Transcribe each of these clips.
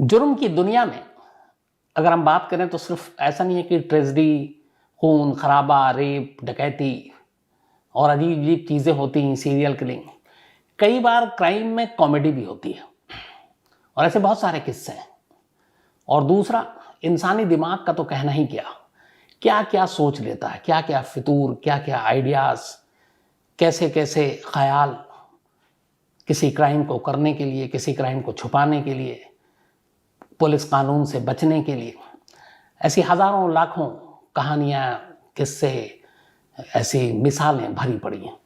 जुर्म की दुनिया में अगर हम बात करें तो सिर्फ ऐसा नहीं है कि ट्रेजेडी, खून खराबा, रेप, डकैती और अजीब अजीब चीज़ें होती हैं, सीरियल किलिंग। कई बार क्राइम में कॉमेडी भी होती है और ऐसे बहुत सारे किस्से हैं। और दूसरा, इंसानी दिमाग का तो कहना ही क्या, क्या क्या सोच लेता है, क्या क्या फितूर, क्या क्या आइडियाज़, कैसे कैसे ख्याल किसी क्राइम को करने के लिए, किसी क्राइम को छुपाने के लिए, पुलिस कानून से बचने के लिए। ऐसी हज़ारों लाखों कहानियाँ, किस्से, ऐसी मिसालें भरी पड़ी हैं।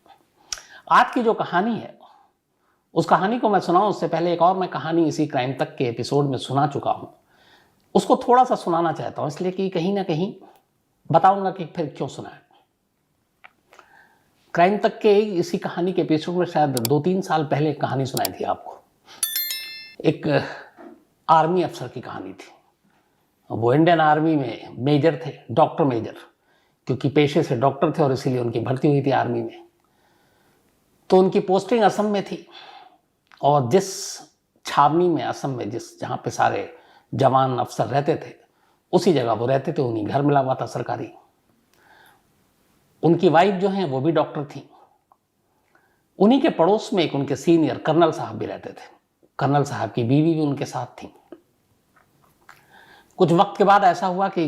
आज की जो कहानी है, उस कहानी को मैं सुनाऊं उससे पहले एक और मैं कहानी इसी क्राइम तक के एपिसोड में सुना चुका हूं। उसको थोड़ा सा सुनाना चाहता हूं, इसलिए कि कहीं ना कहीं बताऊंगा कि फिर क्यों सुनाया। क्राइम तक के इसी कहानी के एपिसोड में शायद 2-3 साल पहले एक कहानी सुनाई थी आपको। एक आर्मी अफसर की कहानी थी। वो इंडियन आर्मी में मेजर थे, डॉक्टर मेजर, क्योंकि पेशे से डॉक्टर थे और इसीलिए उनकी भर्ती हुई थी आर्मी में। तो उनकी पोस्टिंग असम में थी और जिस छावनी में असम में जहाँ पे सारे जवान अफसर रहते थे, उसी जगह वो रहते थे। उन्हीं घर मिला हुआ था सरकारी। उनकी वाइफ जो हैं वो भी डॉक्टर थी। उन्हीं के पड़ोस में एक उनके सीनियर कर्नल साहब भी रहते थे। कर्नल साहब की बीवी भी उनके साथ थी। कुछ वक्त के बाद ऐसा हुआ कि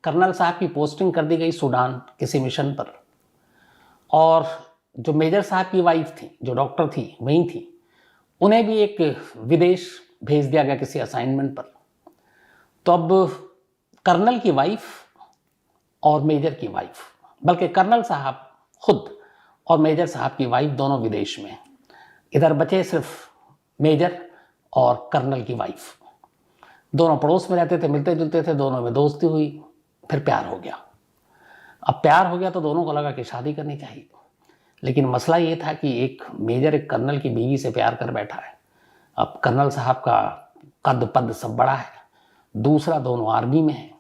कर्नल साहब की पोस्टिंग कर दी गई सूडान किसी मिशन पर, और जो मेजर साहब की वाइफ थी, जो डॉक्टर थी, वहीं थी, उन्हें भी एक विदेश भेज दिया गया किसी असाइनमेंट पर। तो अब कर्नल की वाइफ और मेजर की वाइफ, बल्कि कर्नल साहब खुद और मेजर साहब की वाइफ दोनों विदेश में। इधर बचे सिर्फ मेजर और कर्नल की वाइफ। दोनों पड़ोस में रहते थे, मिलते जुलते थे, दोनों में दोस्ती हुई, फिर प्यार हो गया। अब प्यार हो गया तो दोनों को लगा कि शादी करनी चाहिए। लेकिन मसला ये था कि एक मेजर एक कर्नल की बीवी से प्यार कर बैठा है। अब कर्नल साहब का कद पद सब बड़ा है, दूसरा दोनों आर्मी में है,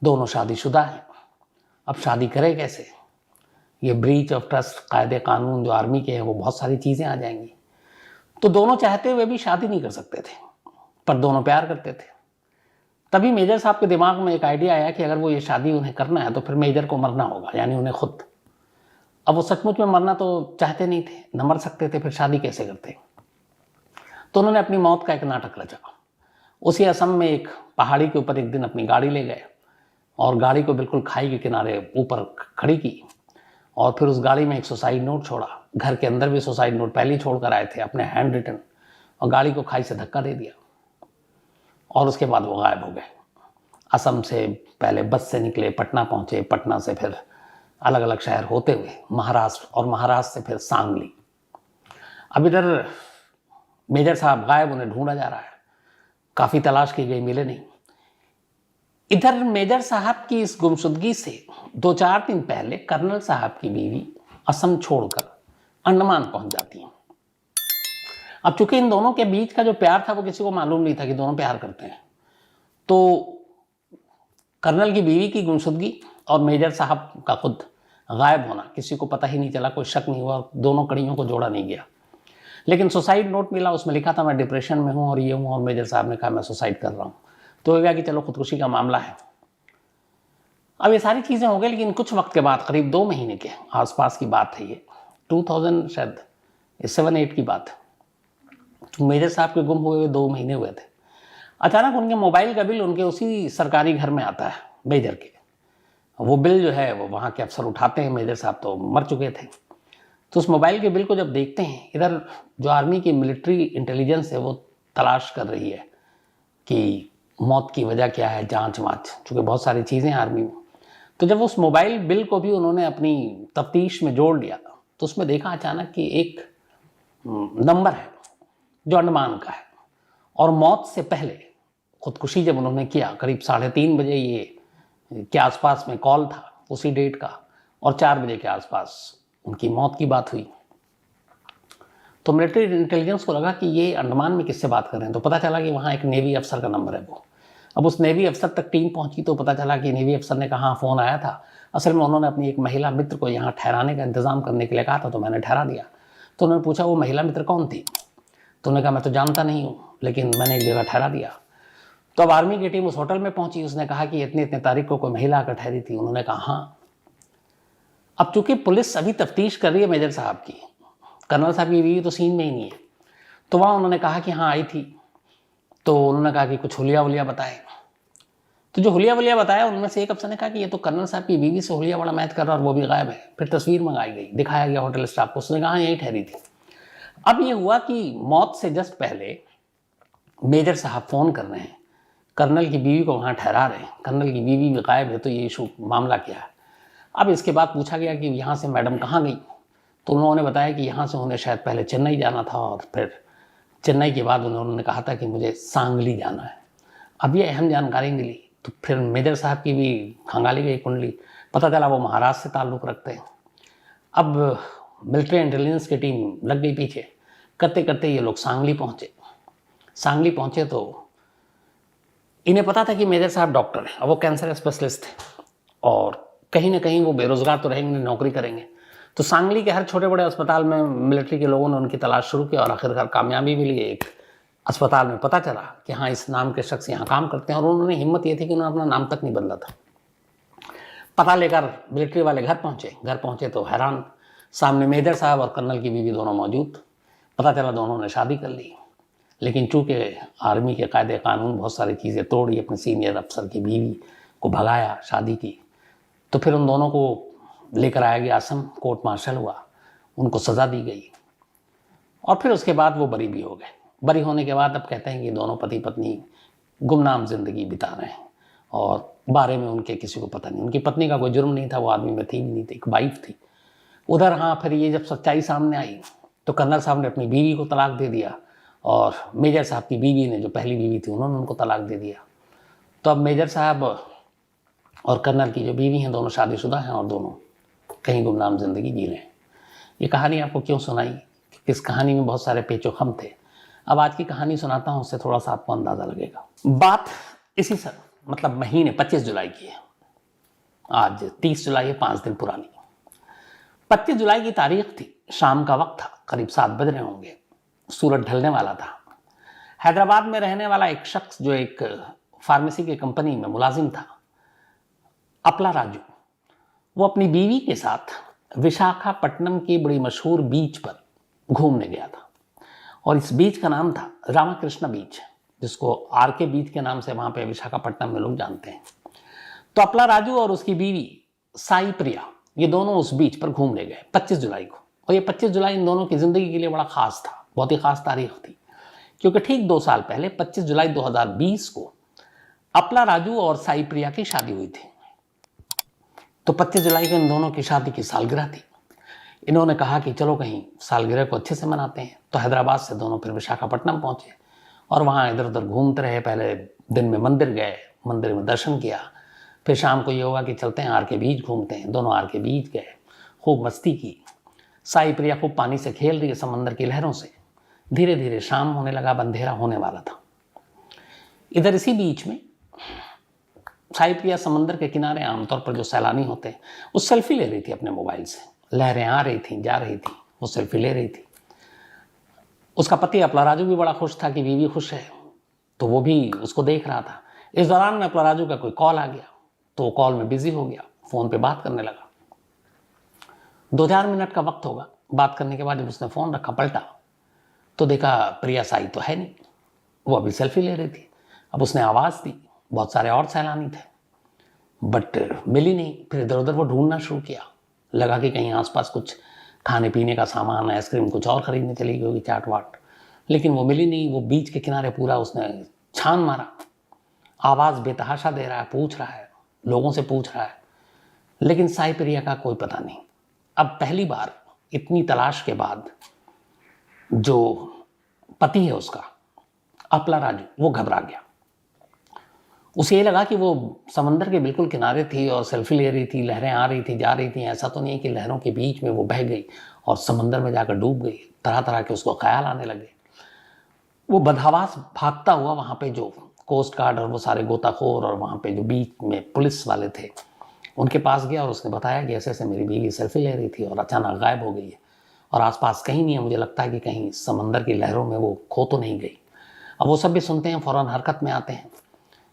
दोनों शादीशुदा हैं। अब शादी करे कैसे? ये ब्रीच ऑफ ट्रस्ट, कायदे कानून जो आर्मी के हैं, वो बहुत सारी चीज़ें आ जाएंगी। तो दोनों चाहते हुए भी शादी नहीं कर सकते थे, पर दोनों प्यार करते थे। तभी मेजर साहब के दिमाग में एक आइडिया आया कि अगर वो ये शादी उन्हें करना है तो फिर मेजर को मरना होगा, यानी उन्हें खुद। अब वो सचमुच में मरना तो चाहते नहीं थे, न मर सकते थे, फिर शादी कैसे करते? तो उन्होंने अपनी मौत का एक नाटक रचा। उसी असम में एक पहाड़ी के ऊपर एक दिन अपनी गाड़ी ले गए और गाड़ी को बिल्कुल खाई के किनारे ऊपर खड़ी की, और फिर उस गाड़ी में एक सुसाइड नोट छोड़ा। घर के अंदर भी सुसाइड नोट पहले ही छोड़ कर आए थे, अपने हैंड रिटन, और गाड़ी को खाई से धक्का दे दिया। और उसके बाद वो गायब हो गए। असम से पहले बस से निकले, पटना पहुंचे, पटना से फिर अलग अलग शहर होते हुए महाराष्ट्र, और महाराष्ट्र से फिर सांगली। अब इधर मेजर साहब गायब, उन्हें ढूंढा जा रहा है, काफ़ी तलाश की गई, मिले नहीं। इधर मेजर साहब की इस गुमशुदगी से 2-4 दिन पहले कर्नल साहब की बीवी असम छोड़कर अंडमान पहुंच जाती हैं। अब चूंकि इन दोनों के बीच का जो प्यार था वो किसी को मालूम नहीं था कि दोनों प्यार करते हैं, तो कर्नल की बीवी की गुमशुदगी और मेजर साहब का खुद गायब होना किसी को पता ही नहीं चला, कोई शक नहीं हुआ, दोनों कड़ियों को जोड़ा नहीं गया। लेकिन सुसाइड नोट मिला, उसमें लिखा था मैं डिप्रेशन में हूँ और ये हूँ, और मेजर साहब ने कहा मैं सुसाइड कर रहा हूँ। तो हो गया कि चलो खुदकुशी का मामला है। अब ये सारी चीज़ें हो गई, लेकिन कुछ वक्त के बाद, करीब 2 महीने के आसपास की बात है ये, 2000 शायद 7-8 की बात है। तो मेजर साहब के गुम हुए 2 महीने हुए थे। अचानक उनके मोबाइल का बिल उनके उसी सरकारी घर में आता है, मेजर के। वो बिल जो है वो वहाँ के अफसर उठाते हैं, मेजर साहब तो मर चुके थे। तो उस मोबाइल के बिल को जब देखते हैं, इधर जो आर्मी की मिलिट्री इंटेलिजेंस है वो तलाश कर रही है कि मौत की वजह क्या है, जांच वाँच, चूँकि बहुत सारी चीज़ें हैं आर्मी में। तो जब उस मोबाइल बिल को भी उन्होंने अपनी तफ्तीश में जोड़ लिया तो उसमें देखा अचानक कि एक नंबर है जो अंडमान का है, और मौत से पहले खुदकुशी जब उन्होंने किया, करीब 3:30 बजे ये के आसपास में कॉल था उसी डेट का, और 4 बजे के आसपास उनकी मौत की बात हुई। तो मिलिट्री इंटेलिजेंस को लगा कि ये अंडमान में किससे बात कर रहे हैं, तो पता चला कि वहाँ एक नेवी अफसर का नंबर है वो। अब उस नेवी अफसर तक टीम पहुंची तो पता चला कि नेवी अफसर ने कहा फ़ोन आया था, असल में उन्होंने अपनी एक महिला मित्र को यहाँ ठहराने का इंतज़ाम करने के लिए कहा था, तो मैंने ठहरा दिया। तो उन्होंने पूछा वो महिला मित्र कौन थी? तो उन्होंने कहा मैं तो जानता नहीं हूँ, लेकिन मैंने एक जगह ठहरा दिया। तो अब आर्मी की टीम उस होटल में पहुंची, उसने कहा कि इतने इतने तारीख को कोई महिला आकर ठहरी थी। उन्होंने कहा हाँ। अब चूंकि पुलिस अभी तफ्तीश कर रही है मेजर साहब की, कर्नल साहब की बीवी तो सीन में ही नहीं है, तो वहाँ उन्होंने कहा कि हाँ आई थी। तो उन्होंने कहा कि कुछ हुलिया वुलिया बताए। तो जो हुलिया वुलिया बताया उनमें से एक अफसर ने कहा कि ये तो कर्नल साहब की बीवी से हुलिया वाला मैच कर रहा और वो भी गायब है। फिर तस्वीर मंगाई गई, दिखाया गया होटल स्टाफ को, उसने कहा यहीं ठहरी थी। अब ये हुआ कि मौत से जस्ट पहले मेजर साहब फ़ोन कर रहे हैं, कर्नल की बीवी को वहाँ ठहरा रहे हैं, कर्नल की बीवी भी गायब है, तो ये इशू मामला क्या है। अब इसके बाद पूछा गया कि यहाँ से मैडम कहाँ गई, तो उन्होंने बताया कि यहाँ से उन्हें शायद पहले चेन्नई जाना था और फिर चेन्नई के बाद उन्होंने कहा था कि मुझे सांगली जाना है। अब ये अहम जानकारी मिली तो फिर मेजर साहब की भी खंगाली गई कुंडली, पता चला वो महाराष्ट्र से ताल्लुक़ रखते हैं। अब मिलिट्री इंटेलिजेंस की टीम लग गई पीछे, करते करते ये लोग सांगली पहुँचे। सांगली पहुँचे तो इन्हें पता था कि मेजर साहब डॉक्टर हैं और वो कैंसर स्पेशलिस्ट थे और कहीं ना कहीं वो बेरोजगार तो रहेंगे, नौकरी करेंगे। तो सांगली के हर छोटे बड़े अस्पताल में मिलिट्री के लोगों ने उनकी तलाश शुरू की और आखिरकार कामयाबी मिली। एक अस्पताल में पता चला कि हाँ इस नाम के शख्स यहाँ काम करते हैं और उन्होंने हिम्मत ये थी कि उन्होंने अपना नाम तक नहीं बदला था। पता लेकर मिलिट्री वाले घर पहुँचे तो हैरान, सामने मेजर साहब और कर्नल की बीवी दोनों मौजूद। पता चला दोनों ने शादी कर ली, लेकिन चूँकि आर्मी के कायदे कानून बहुत सारी चीज़ें तोड़ी, अपने सीनियर अफसर की बीवी को भगाया, शादी की, तो फिर उन दोनों को लेकर आया गया असम, कोर्ट मार्शल हुआ, उनको सज़ा दी गई और फिर उसके बाद वो बरी भी हो गए। बरी होने के बाद अब कहते हैं कि दोनों पति पत्नी गुमनाम ज़िंदगी बिता रहे हैं और बारे में उनके किसी को पता नहीं। उनकी पत्नी का कोई जुर्म नहीं था, वो आदमी में थी भी नहीं थी, एक वाइफ थी। उधर हाँ फिर ये जब सच्चाई सामने आई तो कर्नल साहब ने अपनी बीवी को तलाक दे दिया और मेजर साहब की बीवी ने, जो पहली बीवी थी, उन्होंने उनको तलाक दे दिया। तो अब मेजर साहब और कर्नल की जो बीवी हैं दोनों शादीशुदा हैं और दोनों कहीं गुमनाम ज़िंदगी जी रहे हैं। ये कहानी आपको क्यों सुनाई? इस कहानी में बहुत सारे पेचोखम थे। अब आज की कहानी सुनाता हूँ, उससे थोड़ा सा आपको अंदाज़ा लगेगा। बात इसी मतलब महीने 25 जुलाई की है। आज 30 जुलाई है, 5 दिन पुरानी। 25 जुलाई की तारीख थी, शाम का वक्त था, करीब 7 बज रहे होंगे, सूरज ढलने वाला था। हैदराबाद में रहने वाला एक शख्स जो एक फार्मेसी की कंपनी में मुलाजिम था, अपला राजू, वो अपनी बीवी के साथ विशाखापट्टनम की बड़ी मशहूर बीच पर घूमने गया था और इस बीच का नाम था रामाकृष्ण बीच, जिसको आरके बीच के नाम से वहाँ पे विशाखापट्टनम में लोग जानते हैं। तो अपला राजू और उसकी बीवी साई प्रिया, ये दोनों उस बीच पर घूमने गए 25 जुलाई को। और ये 25 जुलाई इन दोनों की ज़िंदगी के लिए बड़ा ख़ास था, बहुत ही ख़ास तारीख थी, क्योंकि ठीक 2 साल पहले 25 जुलाई 2020 को अपला राजू और साई प्रिया की शादी हुई थी। तो 25 जुलाई को इन दोनों की शादी की सालगिरह थी। इन्होंने कहा कि चलो कहीं सालगिरह को अच्छे से मनाते हैं। तो हैदराबाद से दोनों फिर विशाखापट्टनम पहुंचे और वहाँ इधर उधर घूमते रहे। पहले दिन में मंदिर गए, मंदिर में दर्शन किया, फिर शाम को ये हुआ कि चलते हैं आर के बीच घूमते हैं। दोनों आर के बीच गए, खूब मस्ती की। साई प्रिया खूब पानी से खेल रही है, समंदर की लहरों से। धीरे धीरे शाम होने लगा, अंधेरा होने वाला था। इधर इसी बीच में साई प्रिया समंदर के किनारे, आमतौर पर जो सैलानी होते हैं, वो सेल्फी ले रही थी अपने मोबाइल से। लहरें आ रही थी, जा रही थी, वो सेल्फी ले रही थी। उसका पति अपला राजू भी बड़ा खुश था कि बीवी खुश है, तो वो भी उसको देख रहा था। इस दौरान में अपला राजू का कोई कॉल आ गया, तो वो कॉल में बिजी हो गया, फ़ोन पे बात करने लगा। 2-4 मिनट का वक्त होगा। बात करने के बाद जब उसने फ़ोन रखा, पलटा तो देखा प्रिया साई तो है नहीं, वो अभी सेल्फी ले रही थी। अब उसने आवाज़ दी, बहुत सारे और सैलानी थे, बट मिली नहीं। फिर इधर उधर वो ढूंढना शुरू किया, लगा कि कहीं आसपास कुछ खाने पीने का सामान, आइसक्रीम कुछ और ख़रीदने चली गई होगी, चाट वाट, लेकिन वो मिली नहीं। वो बीच के किनारे पूरा उसने छान मारा, आवाज़ बेतहाशा दे रहा है, पूछ रहा है, लोगों से पूछ रहा है, लेकिन साई प्रिया का कोई पता नहीं। अब पहली बार इतनी तलाश के बाद जो पति है उसका, अपला राजू, वो घबरा गया। उसे ये लगा कि वो समंदर के बिल्कुल किनारे थी और सेल्फी ले रही थी, लहरें आ रही थी, जा रही थी। ऐसा तो नहीं कि लहरों के बीच में वो बह गई और समंदर में जाकर डूब गई। तरह तरह के उसको ख्याल आने लगे। वो बदहवास भागता हुआ वहाँ पे जो कोस्ट गार्ड और वो सारे गोताखोर और वहाँ पे जो बीच में पुलिस वाले थे, उनके पास गया और उसने बताया कि ऐसे ऐसे मेरी बीवी सेल्फी ले रही थी और अचानक गायब हो गई है और आसपास कहीं नहीं है। मुझे लगता है कि कहीं समंदर की लहरों में वो खो तो नहीं गई। अब वो सब भी सुनते हैं, फ़ौरन हरकत में आते हैं।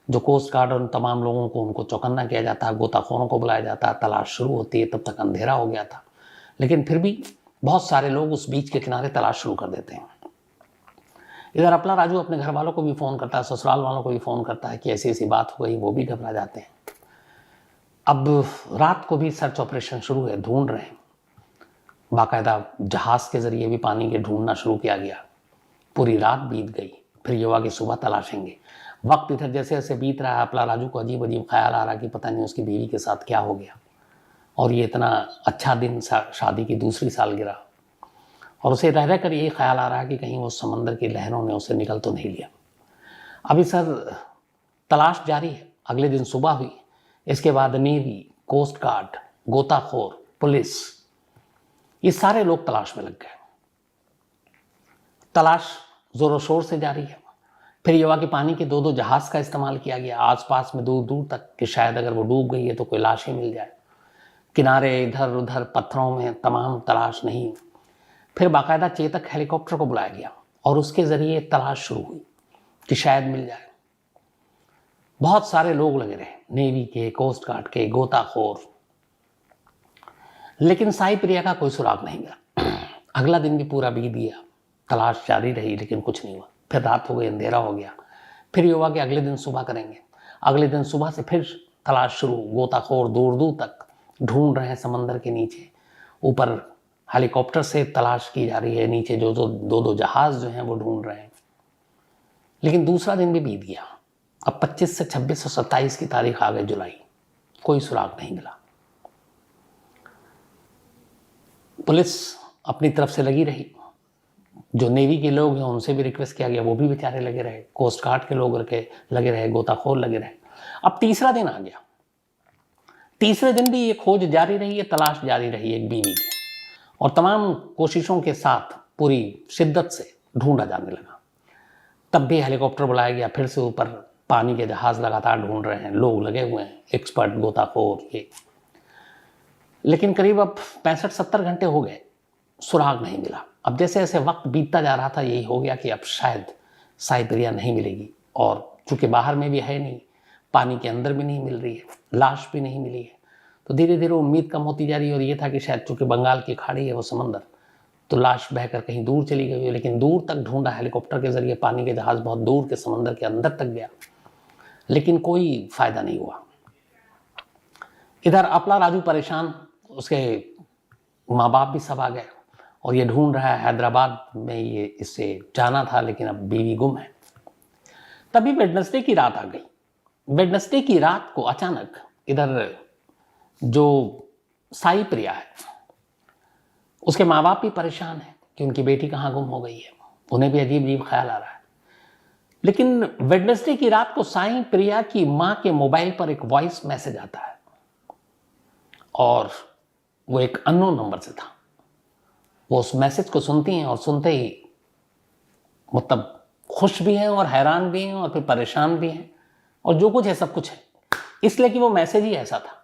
जो कोस्ट गार्ड और उन तमाम लोगों को उनको चौकन्ना किया जाता है, गोताखोरों को बुलाया जाता है, तलाश शुरू होती है, तब तक अंधेरा हो गया था। लेकिन फिर भी बहुत सारे लोग उस बीच के किनारे तलाश शुरू कर देते हैं। इधर अपना राजू अपने घर वालों को भी फ़ोन करता है, ससुराल वालों को भी फ़ोन करता है कि ऐसी ऐसी बात हो गई, वो भी घबरा जाते हैं। अब रात को भी सर्च ऑपरेशन शुरू है, ढूंढ रहे हैं, बाकायदा जहाज़ के ज़रिए भी पानी के ढूंढना शुरू किया गया। पूरी रात बीत गई, फिर युवा की सुबह तलाशेंगे। वक्त इधर जैसे जैसे बीत रहा है, अपना राजू को अजीब अजीब ख्याल आ रहा कि पता नहीं उसकी बीवी के साथ क्या हो गया, और ये इतना अच्छा दिन, शादी की दूसरी सालगिरह, और उसे रह रहकर यही ख्याल आ रहा है कि कहीं वो समंदर की लहरों ने उसे निकल तो नहीं लिया। अभी सर तलाश जारी है। अगले दिन सुबह हुई, इसके बाद नेवी, कोस्ट गार्ड, गोताखोर, पुलिस, ये सारे लोग तलाश में लग गए। तलाश जोरों शोर से जारी है। फिर युवा के पानी के 2-2 जहाज का इस्तेमाल किया गया आसपास में दूर दूर तक, कि शायद अगर वो डूब गई है तो कोई लाश ही मिल जाए। किनारे इधर उधर पत्थरों में तमाम तलाश नहीं। फिर बाकायदा चेतक हेलीकॉप्टर को बुलाया गया और उसके ज़रिए तलाश शुरू हुई कि शायद मिल जाए। बहुत सारे लोग लगे रहे, नेवी के, कोस्ट गार्ड के, गोताखोर, लेकिन साई प्रिया का कोई सुराग नहीं मिला। अगला दिन भी पूरा बीत गया, तलाश जारी रही, लेकिन कुछ नहीं हुआ। फिर रात हो गई, अंधेरा हो गया। फिर युवा के अगले दिन सुबह करेंगे। अगले दिन सुबह से फिर तलाश शुरू। गोताखोर दूर दूर तक ढूंढ रहे हैं समंदर के नीचे। ऊपर हेलीकॉप्टर से तलाश की जा रही है, नीचे जो 2-2 जहाज जो हैं वो ढूंढ रहे हैं। लेकिन दूसरा दिन भी बीत गया। अब 25 से 26 और 27 की तारीख आ गई, जुलाई, कोई सुराग नहीं मिला। पुलिस अपनी तरफ से लगी रही, जो नेवी के लोग हैं उनसे भी रिक्वेस्ट किया गया, वो भी बेचारे लगे रहे, कोस्ट गार्ड के लोग लगे रहे, गोताखोर लगे रहे। अब तीसरा दिन आ गया। तीसरे दिन भी ये खोज जारी रही है, तलाश जारी रही एक बीवी की, और तमाम कोशिशों के साथ पूरी शिद्दत से ढूंढा जाने लगा। तब भी हेलीकॉप्टर बुलाया गया, फिर से ऊपर पानी के जहाज लगातार ढूंढ रहे हैं, लोग लगे हुए हैं, एक्सपर्ट, गोताखोर ये। लेकिन करीब अब 65-70 घंटे हो गए, सुराग नहीं मिला। अब जैसे जैसे वक्त बीतता जा रहा था, यही हो गया कि अब शायद साई प्रिया नहीं मिलेगी, और चूंकि बाहर में भी है नहीं, पानी के अंदर भी नहीं मिल रही है, लाश भी नहीं मिली है, तो धीरे धीरे उम्मीद कम होती जा रही है। और ये था कि शायद चूंकि बंगाल की खाड़ी है वो समंदर, तो लाश बहकर कहीं दूर चली गई है। लेकिन दूर तक ढूंढा हेलीकॉप्टर के जरिए, पानी के जहाज बहुत दूर के समंदर के अंदर तक गया, लेकिन कोई फायदा नहीं हुआ। इधर अपना राजू परेशान, उसके माँ बाप भी सब आ गए, और ये ढूंढ रहा है। हैदराबाद में ये इससे जाना था, लेकिन अब बीवी गुम है। तभी वेडनेसडे की रात आ गई। वेडनेसडे की रात को अचानक इधर जो साई प्रिया है, उसके माँ बाप भी परेशान हैं कि उनकी बेटी कहाँ गुम हो गई है। उन्हें भी अजीब अजीब ख्याल आ रहा है। लेकिन वेडनेसडे की रात को साई प्रिया की माँ के मोबाइल पर एक वॉइस मैसेज आता है, और वो एक अननोन नंबर से था। वो उस मैसेज को सुनती हैं, और सुनते ही मतलब खुश भी हैं और हैरान भी हैं और फिर परेशान भी हैं, और जो कुछ है सब कुछ है, इसलिए कि वो मैसेज ही ऐसा था।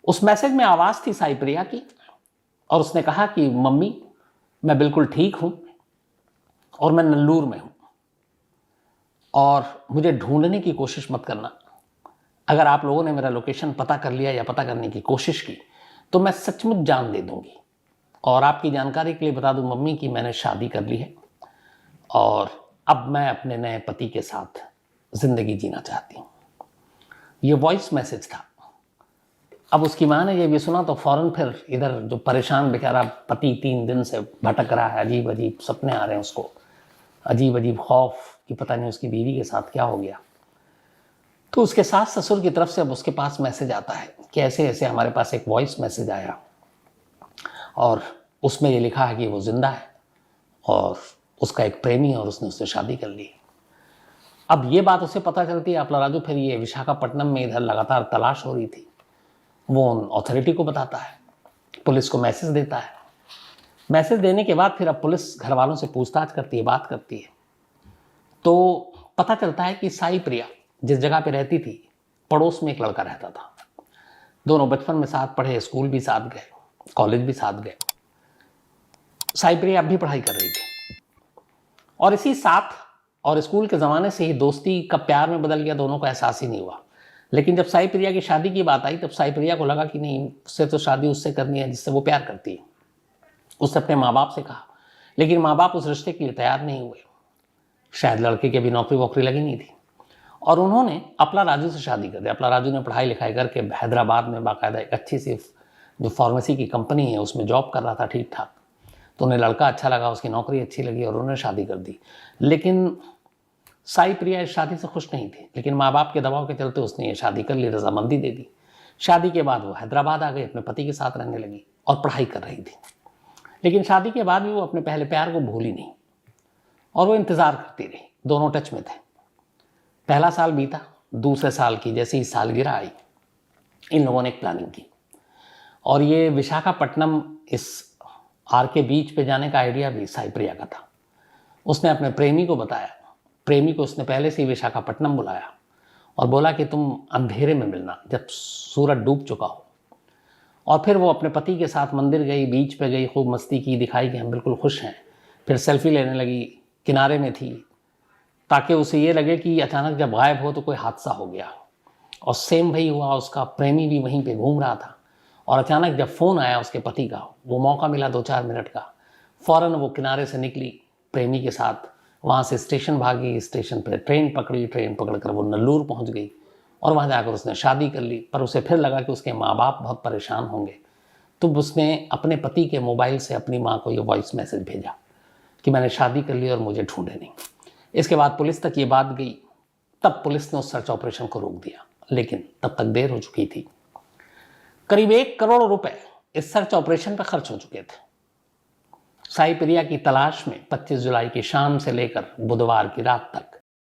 उस मैसेज में आवाज़ थी साई प्रिया की, और उसने कहा कि मम्मी, मैं बिल्कुल ठीक हूँ, और मैं नल्लूर में हूँ, और मुझे ढूंढने की कोशिश मत करना। अगर आप लोगों ने मेरा लोकेशन पता कर लिया या पता करने की कोशिश की, तो मैं सचमुच जान दे दूंगी। और आपकी जानकारी के लिए बता दूं मम्मी कि मैंने शादी कर ली है, और अब मैं अपने नए पति के साथ ज़िंदगी जीना चाहती हूँ। ये वॉइस मैसेज था। अब उसकी माँ ने ये भी सुना तो फ़ौरन फिर इधर जो परेशान बेचारा पति 3 दिन से भटक रहा है, अजीब अजीब सपने आ रहे हैं उसको, अजीब अजीब खौफ कि पता नहीं उसकी बीवी के साथ क्या हो गया। तो उसके सास ससुर की तरफ से अब उसके पास मैसेज आता है कि ऐसे ऐसे हमारे पास एक वॉइस मैसेज आया, और उसमें ये लिखा है कि वो जिंदा है, और उसका एक प्रेमी है, और उसने उससे शादी कर ली। अब ये बात उसे पता चलती है। अपना राजू फिर ये विशाखापट्टनम में इधर लगातार तलाश हो रही थी, वो उन अथॉरिटी को बताता है, पुलिस को मैसेज देता है। मैसेज देने के बाद फिर अब पुलिस घर वालों से पूछताछ करती है, बात करती है, तो पता चलता है कि साई प्रिया जिस जगह पे रहती थी, पड़ोस में एक लड़का रहता था। दोनों बचपन में साथ पढ़े, स्कूल भी साथ गए, कॉलेज भी साथ गए। साई प्रिया अब भी पढ़ाई कर रही थी, और इसी 7 और स्कूल के ज़माने से ही दोस्ती कब प्यार में बदल गया दोनों को एहसास ही नहीं हुआ। लेकिन जब साई प्रिया की शादी की बात आई तब साई प्रिया को लगा कि नहीं, उससे तो शादी उससे करनी है जिससे वो प्यार करती है। उसने अपने माँ बाप से कहा, लेकिन माँ बाप उस रिश्ते के लिए तैयार नहीं हुए। शायद लड़के की अभी नौकरी वोकरी लगी नहीं थी और उन्होंने अपला राजू से शादी कर दी। अपला राजू ने पढ़ाई लिखाई करके हैदराबाद में बाकायदा एक अच्छी सी जो फार्मेसी की कंपनी है उसमें जॉब कर रहा था ठीक ठाक। तो उन्हें लड़का अच्छा लगा, उसकी नौकरी अच्छी लगी और उन्होंने शादी कर दी। लेकिन साई प्रिया इस शादी से खुश नहीं थी, लेकिन माँ बाप के दबाव के चलते उसने ये शादी कर ली, रजामंदी दे दी। शादी के बाद वो हैदराबाद आ गई, अपने पति के साथ रहने लगी और पढ़ाई कर रही थी। लेकिन शादी के बाद भी वो अपने पहले प्यार को भूली नहीं और वो इंतज़ार करती रही। दोनों टच में थे। पहला साल बीता, दूसरे साल की जैसे ही सालगिरह आई, इन लोगों ने एक प्लानिंग की और ये विशाखापट्टनम इस आर के बीच पे जाने का आइडिया भी साई प्रिया का था। उसने अपने प्रेमी को बताया। प्रेमी को उसने पहले से ही विशाखापट्टनम बुलाया और बोला कि तुम अंधेरे में मिलना जब सूरज डूब चुका हो। और फिर वो अपने पति के साथ मंदिर गई, बीच पे गई, खूब मस्ती की, दिखाई कि हम बिल्कुल खुश हैं। फिर सेल्फी लेने लगी, किनारे में थी ताकि उसे ये लगे कि अचानक जब गायब हो तो कोई हादसा हो गया। और सेम वही हुआ, उसका प्रेमी भी वहीं पे घूम रहा था और अचानक जब फ़ोन आया उसके पति का, वो मौका मिला 2-4 मिनट का, फ़ौरन वो किनारे से निकली प्रेमी के साथ, वहाँ से स्टेशन भागी, स्टेशन पर ट्रेन पकड़ी, ट्रेन पकड़कर वो नल्लूर पहुँच गई और वहाँ जाकर उसने शादी कर ली। पर उसे फिर लगा कि उसके माँ बाप बहुत परेशान होंगे, तो उसने अपने पति के मोबाइल से अपनी माँ को ये वॉइस मैसेज भेजा कि मैंने शादी कर ली और मुझे ढूंढे नहीं। इसके बाद पुलिस तक ये बात गई, तब पुलिस ने उस सर्च ऑपरेशन को रोक दिया, लेकिन तब तक देर हो चुकी थी। करीब 1 करोड़ रुपए इस सर्च ऑपरेशन पर खर्च हो चुके थे। साई प्रिया की तलाश में 25 जुलाई की शाम से लेकर बुधवार की रात तक